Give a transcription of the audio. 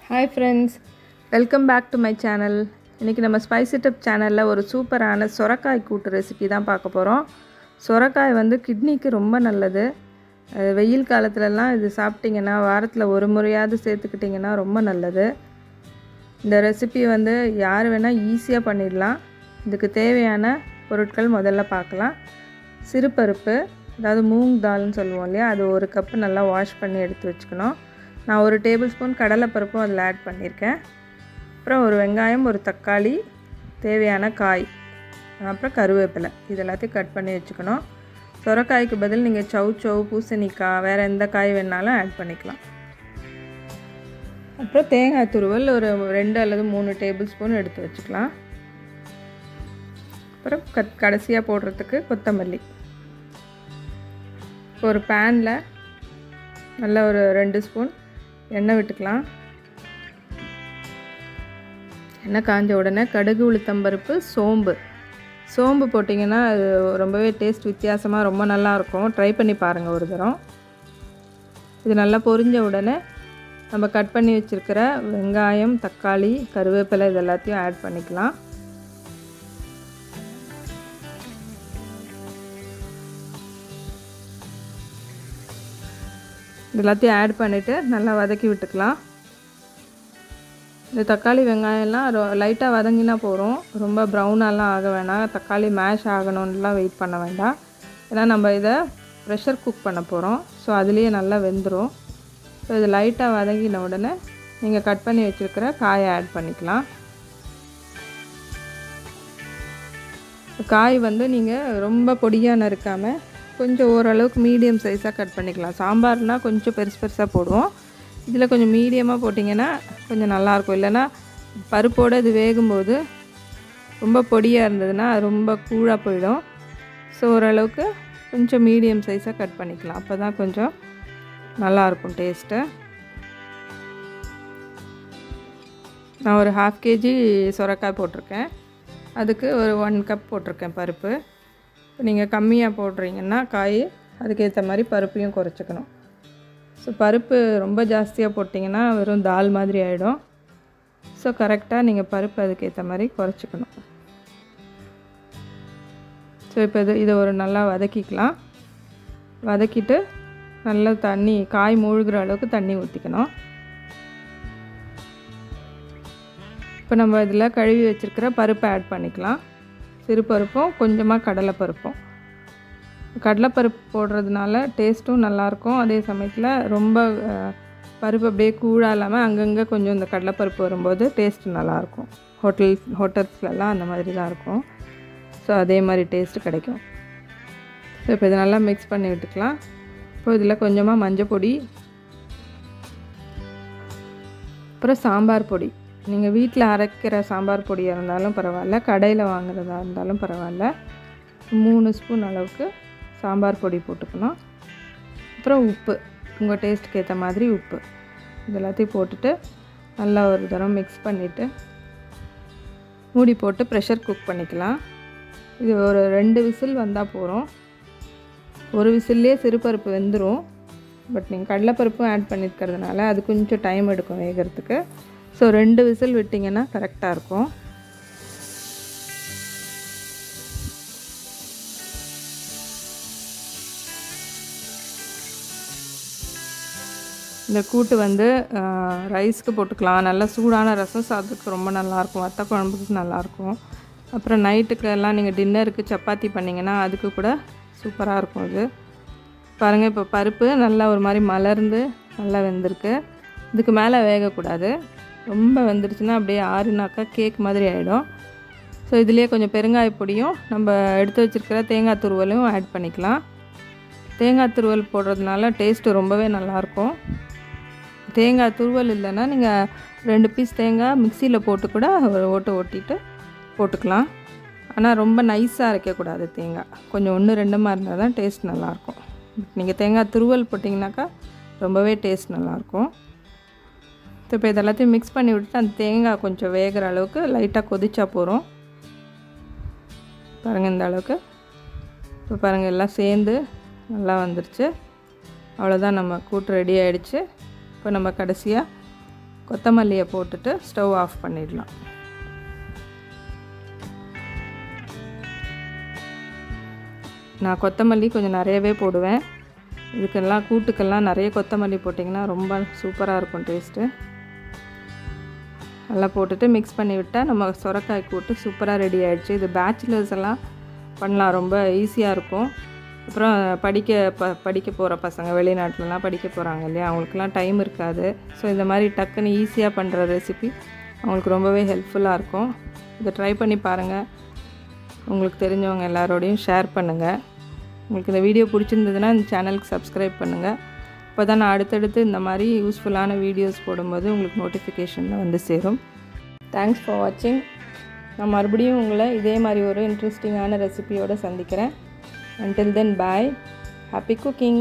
Hi friends, welcome back to my channel. இன்றைக்கி நம்ம spicy tip சேனலில் ஒரு சூப்பரான சொரக்காய் கூட்டு ரெசிபி தான் பார்க்க போகிறோம். சொரக்காய் வந்து கிட்னிக்கு ரொம்ப நல்லது. வெயில் காலத்துலலாம் இது சாப்பிட்டிங்கன்னா வாரத்தில் ஒரு முறையாவது சேர்த்துக்கிட்டிங்கன்னா ரொம்ப நல்லது. இந்த ரெசிபி வந்து யார் வேணால் ஈஸியாக பண்ணிடலாம். இதுக்கு தேவையான பொருட்கள் முதல்ல பார்க்கலாம். சிறுபருப்பு, அதாவது மூங் தால்னு சொல்லுவோம் இல்லையா, அது ஒரு கப்பு நல்லா வாஷ் பண்ணி எடுத்து வச்சுக்கணும். நான் ஒரு டேபிள் ஸ்பூன் கடலைப்பருப்பும் அதில் ஆட் பண்ணியிருக்கேன். அப்புறம் ஒரு வெங்காயம், ஒரு தக்காளி, தேவையான காய், அப்புறம் கருவேப்பிலை, இது எல்லாத்தையும் கட் பண்ணி வச்சுக்கணும். சொரக்காய்க்கு பதில் நீங்கள் சௌ பூசணிக்காய், வேறு எந்த காய் வேணாலும் ஆட் பண்ணிக்கலாம். அப்புறம் தேங்காய் துருவல் ஒரு 2 அல்லது 3 டேபிள் ஸ்பூன் எடுத்து வச்சுக்கலாம். அப்புறம் கடைசியாக போடுறதுக்கு கொத்தமல்லி. ஒரு பேனில் நல்லா ஒரு 2 ஸ்பூன் எண்ணெய் விட்டுக்கலாம். எண்ணெய் காஞ்ச உடனே கடுகு, உளுத்தம்பருப்பு, சோம்பு போட்டிங்கன்னா அது ரொம்பவே டேஸ்ட் வித்தியாசமாக ரொம்ப நல்லாயிருக்கும். ட்ரை பண்ணி பாருங்கள் ஒரு தரம். இது நல்லா பொரிஞ்ச உடனே நம்ம கட் பண்ணி வச்சுருக்கிற வெங்காயம், தக்காளி, கருவேப்பிலை இது எல்லாத்தையும் ஆட் பண்ணிக்கலாம். எல்லாத்தையும் ஆட் பண்ணிவிட்டு நல்லா வதக்கி விட்டுக்கலாம். இந்த தக்காளி வெங்காயம்லாம் லைட்டாக வதங்கினா போகிறோம். ரொம்ப ப்ரௌனாலாம் ஆக வேணாம். தக்காளி மேஷ் ஆகணும்லாம் வெயிட் பண்ண வேண்டாம். ஏன்னா நம்ம இதை ப்ரெஷர் குக் பண்ண போகிறோம். ஸோ அதுலேயே நல்லா வெந்துடும். ஸோ இது லைட்டாக வதங்கின உடனே நீங்கள் கட் பண்ணி வச்சுருக்கிற காயை ஆட் பண்ணிக்கலாம். காய் வந்து நீங்கள் ரொம்ப பொடியாக நறுக்காமல் கொஞ்சம் ஓரளவுக்கு மீடியம் சைஸாக கட் பண்ணிக்கலாம். சாம்பார்னால் கொஞ்சம் பெருசாக போடுவோம். இதில் கொஞ்சம் மீடியமாக போட்டிங்கன்னா கொஞ்சம் நல்லாயிருக்கும். இல்லைன்னா பருப்போடு இது வேகும்போது ரொம்ப பொடியாக இருந்ததுன்னா ரொம்ப கூழாக போயிடும். ஸோ ஓரளவுக்கு கொஞ்சம் மீடியம் சைஸாக கட் பண்ணிக்கலாம். அப்போ தான் கொஞ்சம் நல்லாயிருக்கும் டேஸ்ட்டு. நான் ஒரு 1/2 kg சொரக்காய் போட்டிருக்கேன். அதுக்கு ஒரு 1 கப் போட்டிருக்கேன் பருப்பு. நீங்கள் கம்மியாக போடுறீங்கன்னா காய், அதுக்கேற்ற மாதிரி பருப்பையும் குறைச்சிக்கணும். ஸோ பருப்பு ரொம்ப ஜாஸ்தியாக போட்டிங்கன்னா வெறும் தால் மாதிரி ஆகிடும். ஸோ கரெக்டாக நீங்கள் பருப்பு அதுக்கேற்ற மாதிரி குறைச்சிக்கணும். ஸோ இப்போ இதை ஒரு நல்லா வதக்கிக்கலாம். வதக்கிட்டு நல்லா தண்ணி, காய் மூழ்கிற அளவுக்கு தண்ணி ஊற்றிக்கணும். இப்போ நம்ம இதில் கழுவி வச்சுருக்கிற பருப்பை ஆட் பண்ணிக்கலாம். சிறுபருப்பும் கொஞ்சமாக கடலைப்பருப்பும். கடலைப்பருப்பு போடுறதுனால டேஸ்ட்டும் நல்லாயிருக்கும். அதே சமயத்தில் ரொம்ப பருப்பு அப்படியே கூழாக இல்லாமல் அங்கங்கே கொஞ்சம் இந்த கடலைப்பருப்பு வரும்போது டேஸ்ட்டு நல்லாயிருக்கும். ஹோட்டல்ஸ்லலாம் அந்த மாதிரி தான் இருக்கும். ஸோ அதே மாதிரி டேஸ்ட்டு கிடைக்கும். ஸோ இப்போ இதை நல்லா மிக்ஸ் பண்ணி விட்டுக்கலாம். இப்போ இதில் கொஞ்சமாக மஞ்சள் பொடி, அப்புறம் சாம்பார் பொடி. நீங்கள் வீட்டில் அரைக்கிற சாம்பார் பொடியாக இருந்தாலும் பரவாயில்ல, கடையில் வாங்குறதா இருந்தாலும் பரவாயில்ல. 3 ஸ்பூன் அளவுக்கு சாம்பார் பொடி போட்டுக்கணும். அப்புறம் உப்பு, உங்கள் டேஸ்ட்டுக்கு ஏற்ற மாதிரி உப்பு, இது எல்லாத்தையும் போட்டுட்டு நல்லா ஒரு தரம் மிக்ஸ் பண்ணிவிட்டு மூடி போட்டு ப்ரெஷர் குக் பண்ணிக்கலாம். இது ஒரு 2 விசில் வந்தால் போகிறோம். ஒரு விசில்லே சிறுபருப்பு வெந்துடும். பட் நீங்கள் கடலைப்பருப்பும் ஆட் பண்ணியிருக்கிறதுனால அது கொஞ்சம் டைம் எடுக்கும் வேகிறதுக்கு. ஸோ 2 விசில் விட்டிங்கன்னா கரெக்டாக இருக்கும். இந்த கூட்டு வந்து ரைஸ்க்கு போட்டுக்கலாம். நல்லா சூடான ரசம் சாதத்துக்கு ரொம்ப நல்லாயிருக்கும். வத்த குழம்புக்கு நல்லாயிருக்கும். அப்புறம் நைட்டுக்கு எல்லாம் நீங்கள் டின்னருக்கு சப்பாத்தி பண்ணிங்கன்னா அதுக்கு கூட சூப்பராக இருக்கும். இது பாருங்கள், இப்போ பருப்பு நல்லா ஒரு மாதிரி மலர்ந்து நல்லா வெந்திருக்கு. இதுக்கு மேலே வேகக்கூடாது. ரொம்ப வெந்துருச்சுன்னா அப்படியே ஆறுனாக்கா கேக் மாதிரி ஆகிடும். ஸோ இதுலேயே கொஞ்சம் பெருங்காய பொடியும் நம்ம எடுத்து வச்சுருக்கிற தேங்காய் துருவலையும் ஆட் பண்ணிக்கலாம். தேங்காய் துருவல் போடுறதுனால டேஸ்ட்டு ரொம்பவே நல்லாயிருக்கும். தேங்காய் துருவல் இல்லைன்னா நீங்கள் 2 பீஸ் தேங்காய் மிக்சியில் போட்டு கூட ஒரு ஓட்டிட்டு போட்டுக்கலாம். ஆனால் ரொம்ப நைஸாக அரைக்கக்கூடாது தேங்காய். கொஞ்சம் 1-2 இருந்தால் தான் டேஸ்ட் நல்லாயிருக்கும். நீங்கள் தேங்காய் துருவல் போட்டிங்கனாக்கா ரொம்பவே டேஸ்ட் நல்லாயிருக்கும். இப்போ இது எல்லாத்தையும் மிக்ஸ் பண்ணி விட்டுட்டு அந்த தேங்காய் கொஞ்சம் வேகிற அளவுக்கு லைட்டாக கொதிச்சா போகிறோம். பாருங்கள் இந்த அளவுக்கு. இப்போ பாருங்கள் எல்லாம் சேர்ந்து நல்லா வந்துருச்சு. அவ்வளோதான், நம்ம கூட்டு ரெடி ஆகிடுச்சு. இப்போ நம்ம கடைசியாக கொத்தமல்லியை போட்டுட்டு ஸ்டவ் ஆஃப் பண்ணிடலாம். நான் கொத்தமல்லி கொஞ்சம் நிறையவே போடுவேன். இதுக்கெல்லாம் கூட்டுக்கெல்லாம் நிறைய கொத்தமல்லி போட்டிங்கன்னா ரொம்ப சூப்பராக இருக்கும் டேஸ்ட்டு. நல்லா போட்டுட்டு மிக்ஸ் பண்ணி விட்டால் நம்ம சுரைக்காய் கூட்டு சூப்பராக ரெடி ஆகிடுச்சு. இது பேச்சுலர்ஸ் எல்லாம் பண்ணலாம், ரொம்ப ஈஸியாக இருக்கும். அப்புறம் படிக்க போகிற பசங்க, வெளிநாட்டிலலாம் படிக்க போகிறாங்க இல்லையா, அவங்களுக்குலாம் டைம் இருக்காது. ஸோ இந்த மாதிரி டக்குன்னு ஈஸியாக பண்ணுற ரெசிபி அவங்களுக்கு ரொம்பவே ஹெல்ப்ஃபுல்லாக இருக்கும். இதை ட்ரை பண்ணி பாருங்கள். உங்களுக்கு தெரிஞ்சவங்க எல்லாரோடையும் ஷேர் பண்ணுங்கள். உங்களுக்கு இந்த வீடியோ பிடிச்சிருந்ததுன்னா இந்த சேனலுக்கு சப்ஸ்கிரைப் பண்ணுங்கள். அப்போ தான் நான் அடுத்தடுத்து இந்த மாதிரி யூஸ்ஃபுல்லான வீடியோஸ் போடும்போது உங்களுக்கு நோட்டிஃபிகேஷனில் வந்து சேரும். தேங்க்ஸ் ஃபார் வாட்சிங். நான் மறுபடியும் உங்களை இதே மாதிரி ஒரு இன்ட்ரெஸ்டிங்கான ரெசிபியோடு சந்திக்கிறேன். Until then, bye. Happy cooking.